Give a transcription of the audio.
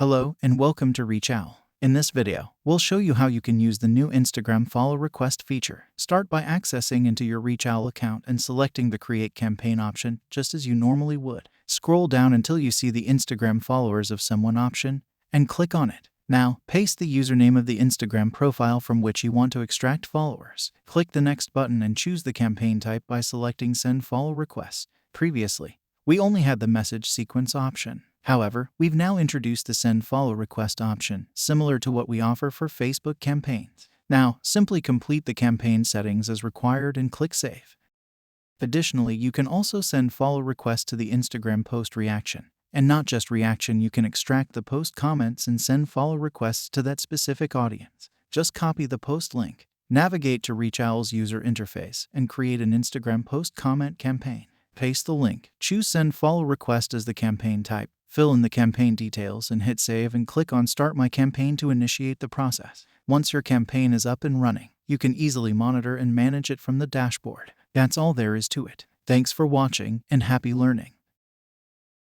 Hello and welcome to ReachOwl. In this video, we'll show you how you can use the new Instagram follow request feature. Start by accessing into your ReachOwl account and selecting the Create Campaign option just as you normally would. Scroll down until you see the Instagram followers of someone option and click on it. Now, paste the username of the Instagram profile from which you want to extract followers. Click the Next button and choose the campaign type by selecting Send Follow Request. Previously, we only had the message sequence option. However, we've now introduced the Send Follow Request option, similar to what we offer for Facebook campaigns. Now, simply complete the campaign settings as required and click Save. Additionally, you can also send follow requests to the Instagram post reaction. And not just reaction, you can extract the post comments and send follow requests to that specific audience. Just copy the post link, navigate to ReachOwl's user interface, and create an Instagram post comment campaign. Paste the link, choose Send Follow Request as the campaign type, fill in the campaign details and hit Save and click on Start My Campaign to initiate the process. Once your campaign is up and running, you can easily monitor and manage it from the dashboard. That's all there is to it. Thanks for watching and happy learning.